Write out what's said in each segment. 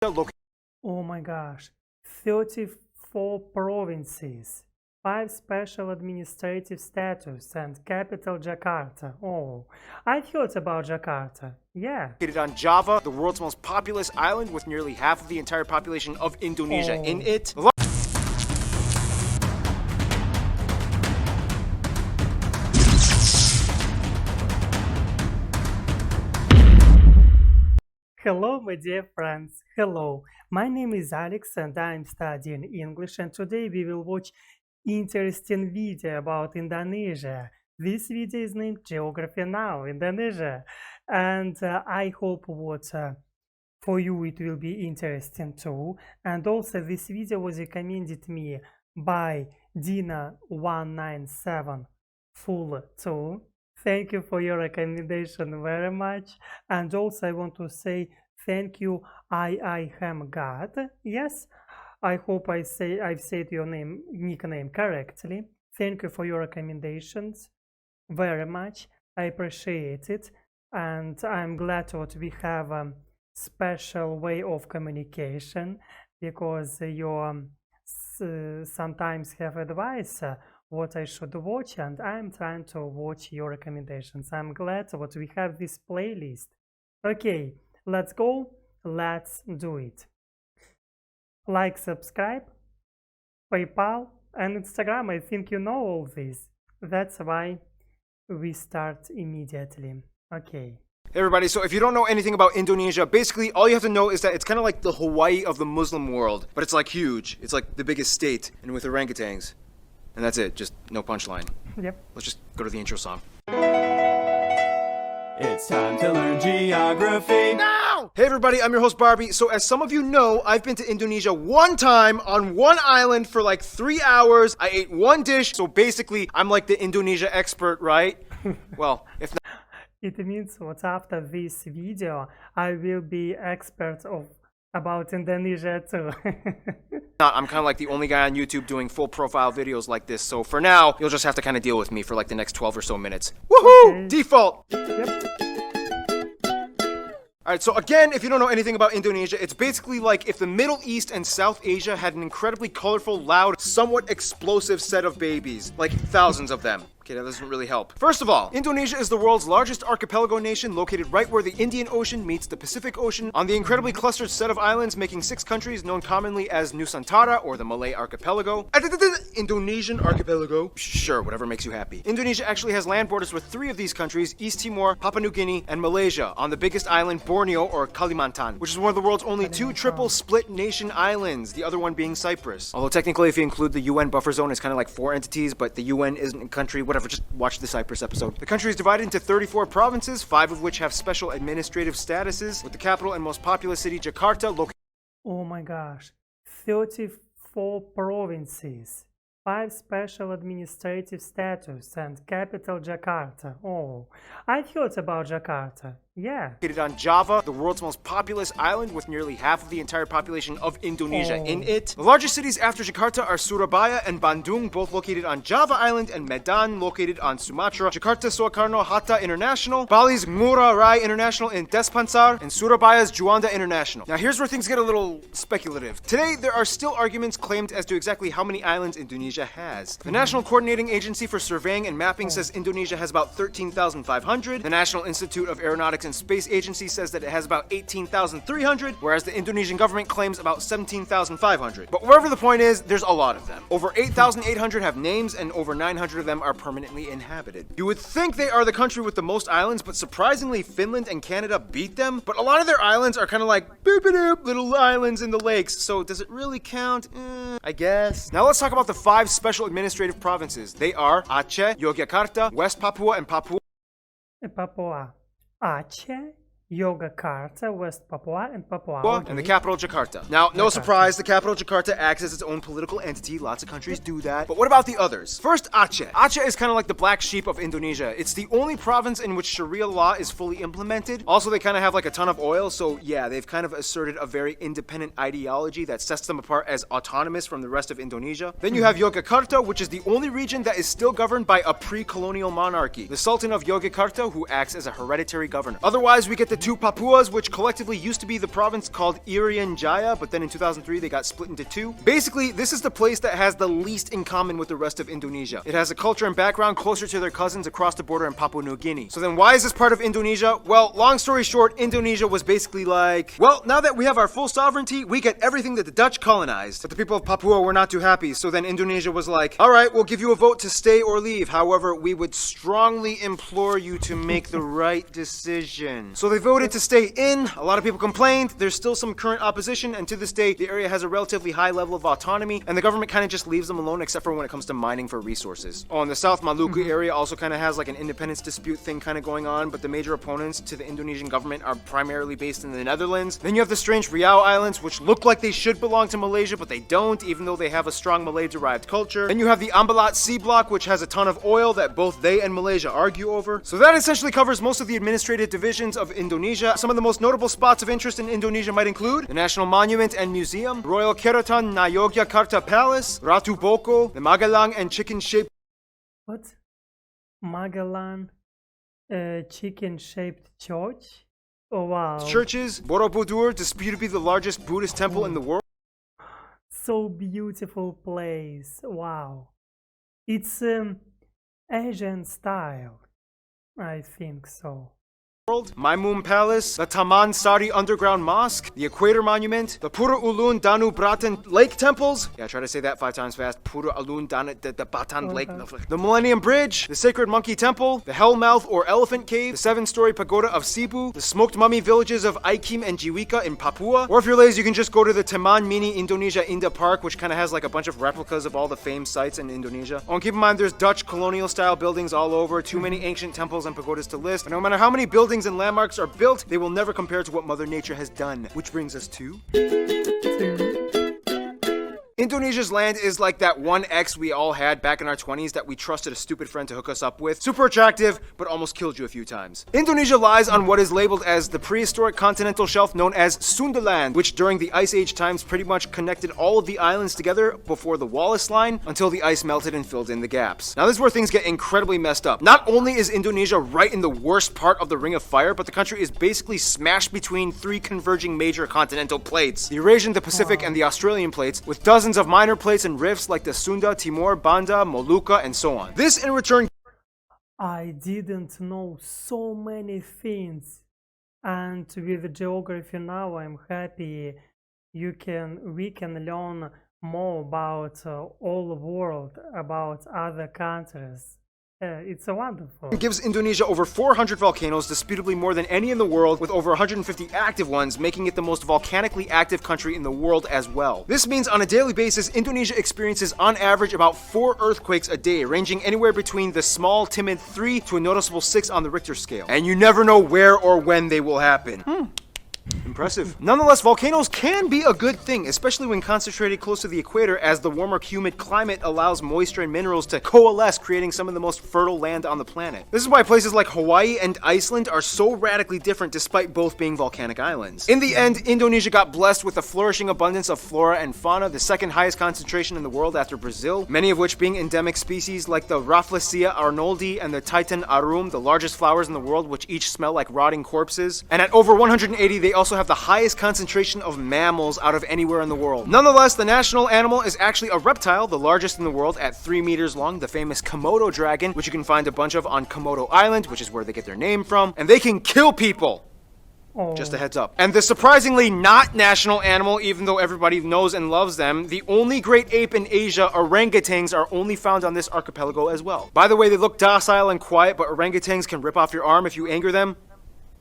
Oh my gosh, 34 provinces, 5 special administrative status, and capital Jakarta. Oh, I've heard about Jakarta. Yeah. Located on Java, the world's most populous island with nearly half of the entire population of Indonesia in it. Hello, my dear friends. Hello, my name is Alex and I'm studying English, and today we will watch interesting video about Indonesia. This video is named Geography Now, Indonesia, and I hope for you it will be interesting too. And also this video was recommended me by Dina197 Full 2. Thank you for your recommendation very much. And also I want to say thank you, I am God. Yes, I hope I've said your nickname correctly. Thank you for your recommendations very much. I appreciate it, and I'm glad that we have a special way of communication, because you sometimes have advice what I should watch, and I'm trying to watch your recommendations. I'm glad that we have this playlist. Okay, let's go, let's do it. Like, subscribe, PayPal and Instagram. I think you know all this. That's why we start immediately. Okay. Hey everybody, so if you don't know anything about Indonesia, basically all you have to know is that it's kind of like the Hawaii of the Muslim world, but it's like huge. It's like the biggest state, and with orangutans. And that's it, just no punchline. Yep. Let's just go to the intro song. It's time to learn geography now! Hey everybody, I'm your host Barbie. So as some of you know, I've been to Indonesia one time on one island for like 3 hours. I ate one dish, so basically I'm like the Indonesia expert, right? Well, if not... It means that after this video, I will be expert about Indonesia too. I'm kind of like the only guy on YouTube doing full profile videos like this, so for now, you'll just have to kind of deal with me for like the next 12 or so minutes. Woohoo! Okay. Default! Yep. Alright, so again, if you don't know anything about Indonesia, it's basically like if the Middle East and South Asia had an incredibly colorful, loud, somewhat explosive set of babies. Like thousands of them. Okay, that doesn't really help. First of all, Indonesia is the world's largest archipelago nation, located right where the Indian Ocean meets the Pacific Ocean on the incredibly clustered set of islands, making 6 countries known commonly as Nusantara, or the Malay Archipelago. Indonesian Archipelago. Sure, whatever makes you happy. Indonesia actually has land borders with 3 of these countries, East Timor, Papua New Guinea, and Malaysia, on the biggest island, Borneo, or Kalimantan, which is one of the world's only 2 triple split nation islands, the other one being Cyprus. Although technically, if you include the UN buffer zone, it's kind of like 4 entities, but the UN isn't a country, whatever, just watch the Cyprus episode. The country is divided into 34 provinces, 5 of which have special administrative statuses, with the capital and most populous city, Jakarta, located... Oh my gosh, 34 provinces, 5 special administrative status, and capital Jakarta. Oh, I've heard about Jakarta. Yeah. Located on Java, the world's most populous island with nearly half of the entire population of Indonesia in it. The largest cities after Jakarta are Surabaya and Bandung, both located on Java Island, and Medan, located on Sumatra. Jakarta Soekarno-Hatta International, Bali's Ngurah Rai International in Denpasar, and Surabaya's Juanda International. Now here's where things get a little speculative. Today, there are still arguments claimed as to exactly how many islands Indonesia has. The National Coordinating Agency for Surveying and Mapping says Indonesia has about 13,500. The National Institute of Aeronautics and Space Agency says that it has about 18,300, whereas the Indonesian government claims about 17,500. But wherever the point is, there's a lot of them. Over 8,800 have names, and over 900 of them are permanently inhabited. You would think they are the country with the most islands, but surprisingly, Finland and Canada beat them. But a lot of their islands are kind of like boop-a-doop little islands in the lakes, so does it really count? I guess. Now let's talk about the 5 special administrative provinces. They are Aceh, Yogyakarta, West Papua, and Papua. Papua. Aceh, Yogyakarta, West Papua, and Papua. And the capital, Jakarta. Now, no surprise, the capital, Jakarta, acts as its own political entity. Lots of countries do that. But what about the others? First, Aceh. Aceh is kind of like the black sheep of Indonesia. It's the only province in which Sharia law is fully implemented. Also, they kind of have like a ton of oil, so yeah, they've kind of asserted a very independent ideology that sets them apart as autonomous from the rest of Indonesia. Then you have Yogyakarta, which is the only region that is still governed by a pre-colonial monarchy, the Sultan of Yogyakarta, who acts as a hereditary governor. Otherwise, we get the two Papuas, which collectively used to be the province called Irian Jaya, but then in 2003 they got split into two. Basically, this is the place that has the least in common with the rest of Indonesia. It has a culture and background closer to their cousins across the border in Papua New Guinea. So then why is this part of Indonesia? Well, long story short, Indonesia was basically like, well, now that we have our full sovereignty, we get everything that the Dutch colonized. But the people of Papua were not too happy, so then Indonesia was like, all right, we'll give you a vote to stay or leave. However, we would strongly implore you to make the right decision. So they voted to stay in. A lot of people complained. There's still some current opposition, and to this day, the area has a relatively high level of autonomy, and the government kind of just leaves them alone except for when it comes to mining for resources. Oh, and the South Maluku area also kind of has like an independence dispute thing kind of going on, but the major opponents to the Indonesian government are primarily based in the Netherlands. Then you have the strange Riau Islands, which look like they should belong to Malaysia, but they don't, even though they have a strong Malay-derived culture. Then you have the Ambalat Sea Block, which has a ton of oil that both they and Malaysia argue over. So that essentially covers most of the administrative divisions of Indonesia. Some of the most notable spots of interest in Indonesia might include the National Monument and Museum, Royal Keraton Ngayogyakarta Palace, Ratu Boko, the Magelang and chicken-shaped What? Magellan chicken-shaped church? Oh wow. churches, Borobudur, disputed to be the largest Buddhist temple in the world. So beautiful place. Wow. It's Asian style. I think so. Maimun Palace, the Taman Sari Underground Mosque, the Equator Monument, the Pura Ulun Danu Bratan Lake Temples. Yeah, try to say that 5 times fast. Pura Ulun Danu the Batan Lake. The Millennium Bridge, the Sacred Monkey Temple, the Hellmouth or Elephant Cave, the 7-story pagoda of Cebu, the smoked mummy villages of Aikim and Jiwika in Papua. Or if you're lazy, you can just go to the Taman Mini Indonesia Indah Park, which kind of has like a bunch of replicas of all the famed sites in Indonesia. Oh, and keep in mind, there's Dutch colonial style buildings all over, too many ancient temples and pagodas to list. But no matter how many buildings and landmarks are built, they will never compare to what Mother Nature has done. Which brings us to Indonesia's land is like that one ex we all had back in our 20s that we trusted a stupid friend to hook us up with. Super attractive, but almost killed you a few times. Indonesia lies on what is labeled as the prehistoric continental shelf known as Sundaland, which during the Ice Age times pretty much connected all of the islands together before the Wallace Line until the ice melted and filled in the gaps. Now this is where things get incredibly messed up. Not only is Indonesia right in the worst part of the Ring of Fire, but the country is basically smashed between 3 converging major continental plates. The Eurasian, the Pacific, and the Australian plates, with dozens of minor plates and rifts like the Sunda, Timor, Banda, Molucca, and so on. This in return I didn't know so many things, and with geography now I'm happy we can learn more about all the world, about other countries. It's wonderful. gives Indonesia over 400 volcanoes, disputably more than any in the world, with over 150 active ones, making it the most volcanically active country in the world as well. This means on a daily basis, Indonesia experiences on average about 4 earthquakes a day, ranging anywhere between the small, timid 3 to a noticeable 6 on the Richter scale. And you never know where or when they will happen. Impressive. Nonetheless, volcanoes can be a good thing, especially when concentrated close to the equator, as the warmer, humid climate allows moisture and minerals to coalesce, creating some of the most fertile land on the planet. This is why places like Hawaii and Iceland are so radically different despite both being volcanic islands. In the end, Indonesia got blessed with a flourishing abundance of flora and fauna, the second highest concentration in the world after Brazil, many of which being endemic species like the Rafflesia arnoldi and the Titan arum, the largest flowers in the world, which each smell like rotting corpses. And at over 180, they also have the highest concentration of mammals out of anywhere in the world. Nonetheless, the national animal is actually a reptile, the largest in the world at 3 meters long, the famous Komodo dragon, which you can find a bunch of on Komodo Island, which is where they get their name from, and they can kill people. Just a heads up. And the surprisingly not national animal, even though everybody knows and loves them, the only great ape in Asia, orangutans, are only found on this archipelago as well. By the way, they look docile and quiet, but orangutans can rip off your arm if you anger them.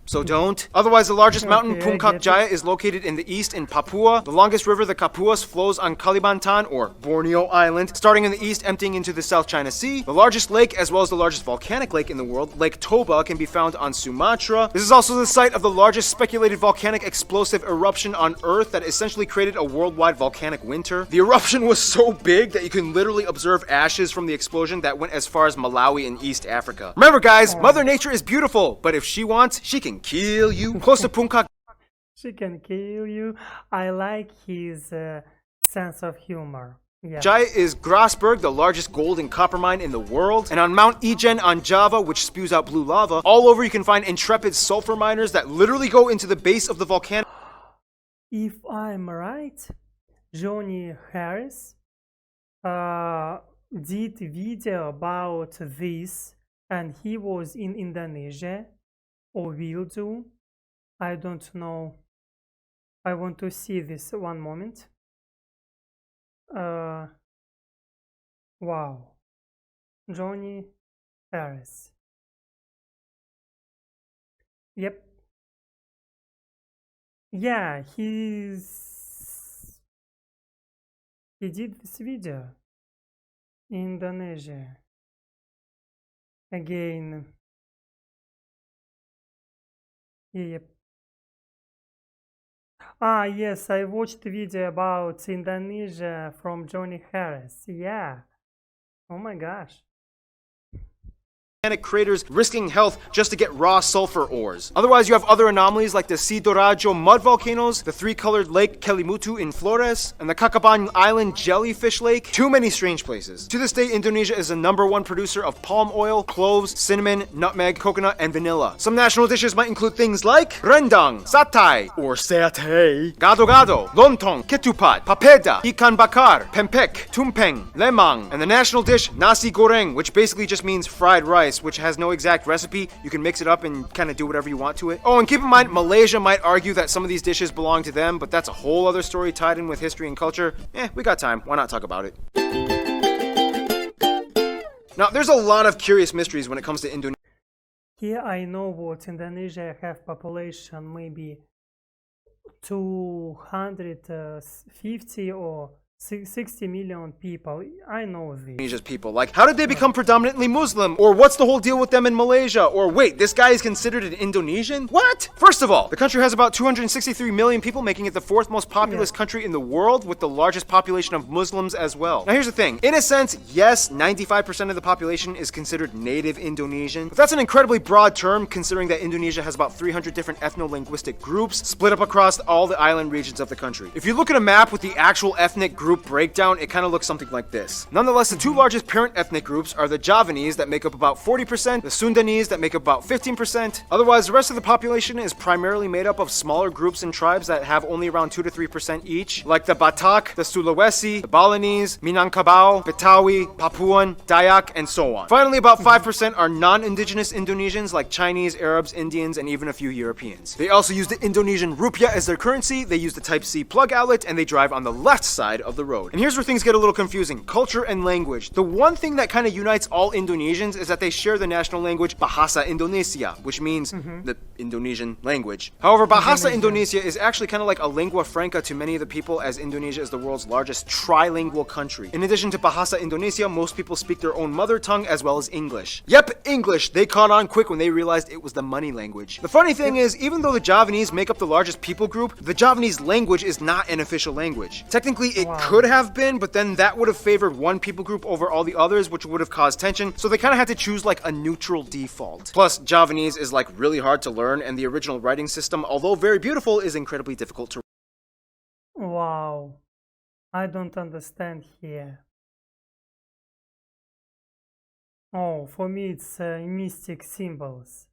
So don't. Otherwise, the largest mountain, Puncak Jaya, is located in the east in Papua. The longest river, the Kapuas, flows on Kalimantan, or Borneo Island, starting in the east, emptying into the South China Sea. The largest lake, as well as the largest volcanic lake in the world, Lake Toba, can be found on Sumatra. This is also the site of the largest speculated volcanic explosive eruption on Earth that essentially created a worldwide volcanic winter. The eruption was so big that you can literally observe ashes from the explosion that went as far as Malawi in East Africa. Remember, guys, Mother Nature is beautiful, but if she wants, she can kill you. Close to Puncak. She can kill you. I like his sense of humor. Yeah. Jaya is Grasberg, the largest gold and copper mine in the world. And on Mount Ijen on Java, which spews out blue lava, all over you can find intrepid sulfur miners that literally go into the base of the volcano. If I'm right, Johnny Harris did video about this, and he was in Indonesia, or will do. I don't know. I want to see this one moment. Wow. Johnny Harris. Yep. Yeah, he did this video in Indonesia. Again. Yep. Ah, yes, I watched the video about Indonesia from Johnny Harris. Yeah. Oh my gosh. Craters risking health just to get raw sulfur ores. Otherwise, you have other anomalies like the Sidoarjo mud volcanoes, the three-colored lake Kelimutu in Flores, and the Kakaban Island jellyfish lake. Too many strange places. To this day, Indonesia is the #1 producer of palm oil, cloves, cinnamon, nutmeg, coconut, and vanilla. Some national dishes might include things like rendang, satay, or satay, gado-gado, lontong, ketupat, papeda, ikan bakar, pempek, tumpeng, lemang, and the national dish nasi goreng, which basically just means fried rice, which has no exact recipe. You can mix it up and kind of do whatever you want to it. Oh, and keep in mind, Malaysia might argue that some of these dishes belong to them, but that's a whole other story tied in with history and culture. We got time. Why not talk about it? Now, there's a lot of curious mysteries when it comes to Indonesia. Here I know what Indonesia have population maybe 250 or 60 million people. I know this. Indonesia's people. Like, how did they become predominantly Muslim? Or what's the whole deal with them in Malaysia? Or wait, this guy is considered an Indonesian? What? First of all, the country has about 263 million people, making it the 4th most populous country in the world, with the largest population of Muslims as well. Now here's the thing. In a sense, yes, 95% of the population is considered native Indonesian, but that's an incredibly broad term considering that Indonesia has about 300 different ethno-linguistic groups split up across all the island regions of the country. If you look at a map with the actual ethnic group breakdown, it kind of looks something like this. Nonetheless, the two largest parent ethnic groups are the Javanese that make up about 40%, the Sundanese that make up about 15%. Otherwise, the rest of the population is primarily made up of smaller groups and tribes that have only around 2 to 3% each, like the Batak, the Sulawesi, the Balinese, Minangkabau, Betawi, Papuan, Dayak, and so on. Finally, about 5% are non-indigenous Indonesians like Chinese, Arabs, Indians, and even a few Europeans. They also use the Indonesian rupiah as their currency, they use the Type-C plug outlet, and they drive on the left side of the road. And here's where things get a little confusing. Culture and language. The one thing that kind of unites all Indonesians is that they share the national language Bahasa Indonesia, which means the Indonesian language. However, Bahasa Indonesia is actually kind of like a lingua franca to many of the people, as Indonesia is the world's largest trilingual country. In addition to Bahasa Indonesia, most people speak their own mother tongue as well as English. Yep, English. They caught on quick when they realized it was the money language. The funny thing is, even though the Javanese make up the largest people group, the Javanese language is not an official language. Technically, it could have been, but then that would have favored one people group over all the others, which would have caused tension, so they kind of had to choose like a neutral default. Plus, Javanese is like really hard to learn, and the original writing system, although very beautiful, is incredibly difficult to. Wow. I don't understand here. Oh, for me it's mystic symbols.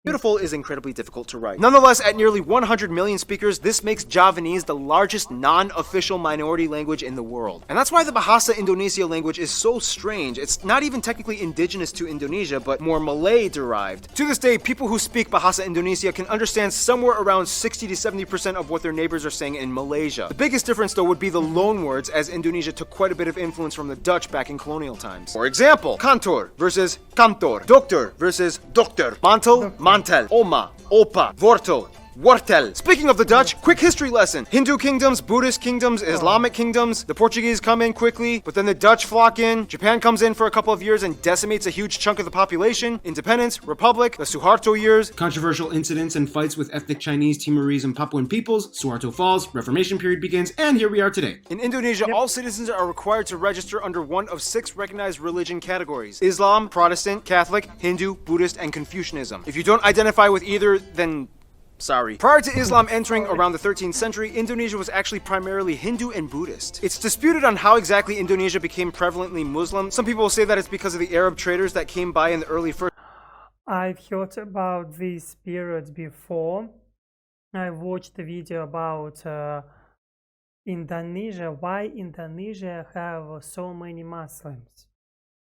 Beautiful is incredibly difficult to write. Nonetheless, at nearly 100 million speakers, this makes Javanese the largest non-official minority language in the world. And that's why the Bahasa Indonesia language is so strange. It's not even technically indigenous to Indonesia, but more Malay-derived. To this day, people who speak Bahasa Indonesia can understand somewhere around 60 to 70% of what their neighbors are saying in Malaysia. The biggest difference, though, would be the loanwords, as Indonesia took quite a bit of influence from the Dutch back in colonial times. For example, kantor versus kantor, doctor versus dokter, mantel, mantel, oma, opa, wortel, wortel. Speaking of the Dutch, quick history lesson. Hindu kingdoms, Buddhist kingdoms, Islamic kingdoms. The Portuguese come in quickly, but then the Dutch flock in. Japan comes in for a couple of years and decimates a huge chunk of the population. Independence, Republic, the Suharto years. Controversial incidents and fights with ethnic Chinese, Timorese, and Papuan peoples. Suharto falls, Reformation period begins, and here we are today. In Indonesia, all citizens are required to register under one of 6 recognized religion categories: Islam, Protestant, Catholic, Hindu, Buddhist, and Confucianism. If you don't identify with either, then Sorry. Prior to Islam entering around the 13th century, Indonesia was actually primarily Hindu and Buddhist. It's disputed on how exactly Indonesia became prevalently Muslim. Some people will say that it's because of the Arab traders that came by in the early first. I've heard about this period before. I watched a video about Indonesia, why Indonesia have so many Muslims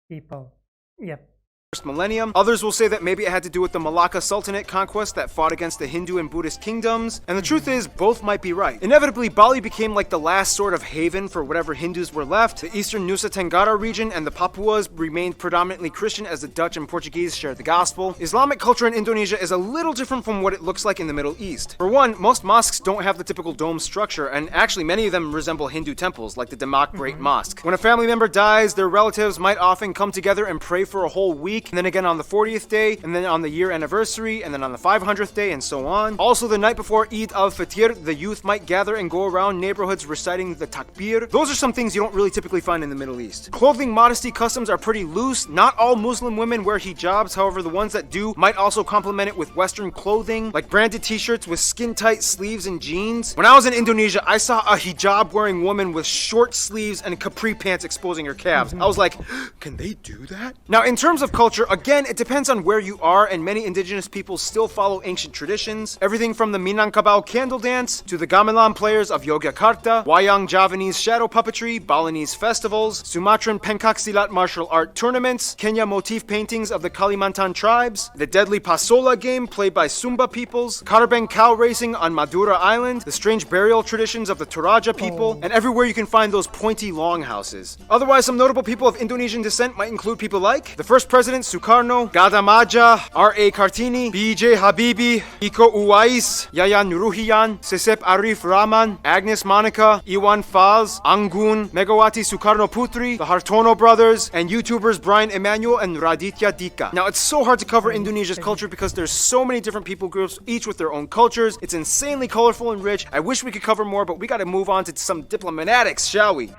people. Yep. First millennium. Others will say that maybe it had to do with the Malacca Sultanate conquest that fought against the Hindu and Buddhist kingdoms, and the truth is, both might be right. Inevitably, Bali became like the last sort of haven for whatever Hindus were left. The eastern Nusa Tenggara region and the Papuas remained predominantly Christian as the Dutch and Portuguese shared the gospel. Islamic culture in Indonesia is a little different from what it looks like in the Middle East. For one, most mosques don't have the typical dome structure, and actually many of them resemble Hindu temples, like the Demak Great Mosque. When a family member dies, their relatives might often come together and pray for a whole week, and then again on the 40th day, and then on the year anniversary, and then on the 500th day, and so on. Also, the night before Eid al-Fitr, the youth might gather and go around neighborhoods reciting the takbir. Those are some things you don't really typically find in the Middle East. Clothing modesty customs are pretty loose. Not all Muslim women wear hijabs, however, the ones that do might also complement it with Western clothing, like branded t-shirts with skin-tight sleeves and jeans. When I was in Indonesia, I saw a hijab-wearing woman with short sleeves and capri pants exposing her calves. I was like, can they do that? Now, in terms of culture, again, it depends on where you are, and many indigenous peoples still follow ancient traditions. Everything from the Minangkabau candle dance to the gamelan players of Yogyakarta, Wayang Javanese shadow puppetry, Balinese festivals, Sumatran pencak silat martial art tournaments, Kenya motif paintings of the Kalimantan tribes, the deadly Pasola game played by Sumba peoples, Karabeng cow racing on Madura Island, the strange burial traditions of the Toraja people, and everywhere you can find those pointy longhouses. Otherwise, some notable people of Indonesian descent might include people like the first president Sukarno, Gada Maja, R.A. Kartini, B.J. Habibi, Iko Uwais, Yayan Nuruhian, Sesep Arif Rahman, Agnes Monica, Iwan Faz, Anggun, Megawati Sukarno Putri, the Hartono brothers, and YouTubers Brian Emanuel and Raditya Dika. Now, it's so hard to cover Indonesia's culture because there's so many different people groups, each with their own cultures. It's insanely colorful and rich. I wish we could cover more, but we gotta move on to some diplomatics, shall we?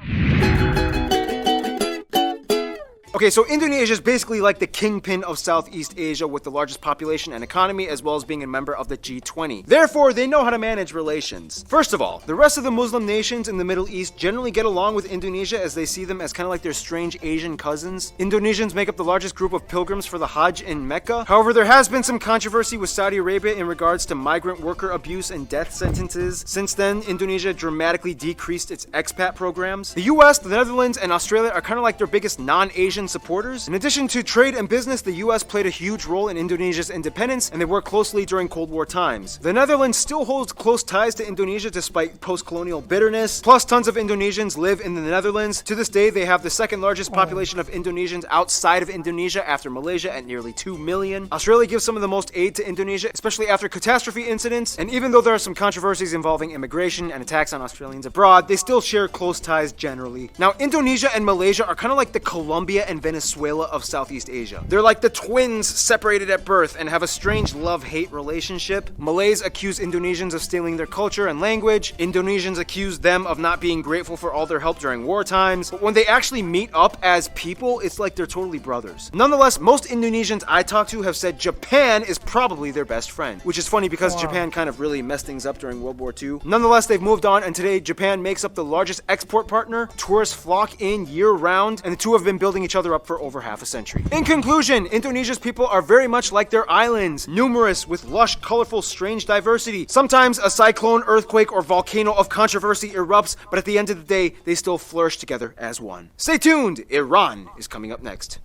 Okay, so Indonesia is basically like the kingpin of Southeast Asia with the largest population and economy, as well as being a member of the G20. Therefore, they know how to manage relations. First of all, the rest of the Muslim nations in the Middle East generally get along with Indonesia as they see them as kind of like their strange Asian cousins. Indonesians make up the largest group of pilgrims for the Hajj in Mecca. However, there has been some controversy with Saudi Arabia in regards to migrant worker abuse and death sentences. Since then, Indonesia dramatically decreased its expat programs. The US, the Netherlands, and Australia are kind of like their biggest non-Asian supporters. In addition to trade and business, the US played a huge role in Indonesia's independence, and they worked closely during Cold War times. The Netherlands still holds close ties to Indonesia despite post-colonial bitterness. Plus, tons of Indonesians live in the Netherlands. To this day, they have the second largest population of Indonesians outside of Indonesia after Malaysia at nearly 2 million. Australia gives some of the most aid to Indonesia, especially after catastrophe incidents, and even though there are some controversies involving immigration and attacks on Australians abroad, they still share close ties generally. Now, Indonesia and Malaysia are kind of like the Colombia and Venezuela of Southeast Asia. They're like the twins separated at birth and have a strange love-hate relationship. Malays accuse Indonesians of stealing their culture and language. Indonesians accuse them of not being grateful for all their help during war times. But when they actually meet up as people, it's like they're totally brothers. Nonetheless, most Indonesians I talk to have said Japan is probably their best friend, which is funny because Japan kind of really messed things up during World War II. Nonetheless, they've moved on, and today Japan makes up the largest export partner. Tourists flock in year-round, and the two have been building each other up for over half a century. In conclusion, Indonesia's people are very much like their islands, numerous with lush, colorful, strange diversity. Sometimes a cyclone, earthquake, or volcano of controversy erupts, but at the end of the day, they still flourish together as one. Stay tuned, Iran is coming up next.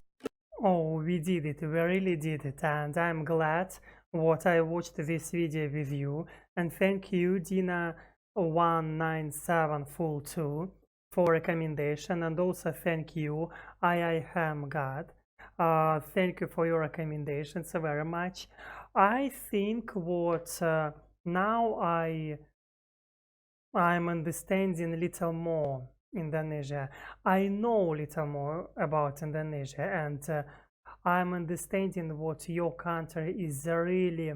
Oh, we did it, we really did it, and I'm glad what I watched this video with you, and thank you Dina197full2 for recommendation, and also thank you I am God. Thank you for your recommendations very much. I think what now I'm understanding a little more Indonesia. I know a little more about Indonesia, and I'm understanding what your country is really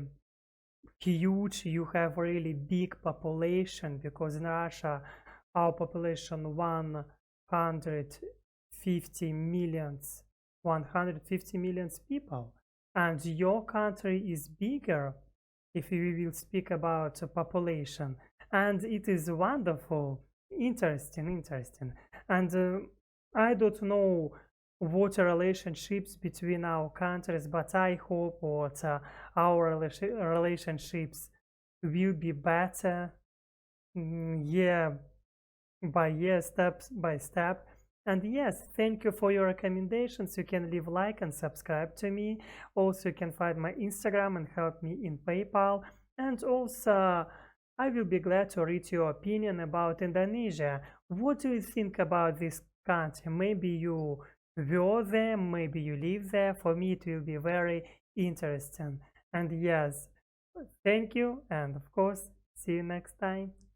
huge. You have really big population, because in Russia our population 150 millions people, and your country is bigger if we will speak about population. And it is wonderful, interesting. And I don't know what relationships between our countries, but I hope what our relationships will be better, year by year, step by step. And yes, thank you for your recommendations. You can leave like and subscribe to me. Also, you can find my Instagram and help me in PayPal. And also, I will be glad to read your opinion about Indonesia. What do you think about this country? Maybe you were there, maybe you live there. For me, it will be very interesting. And yes, thank you. And of course, see you next time.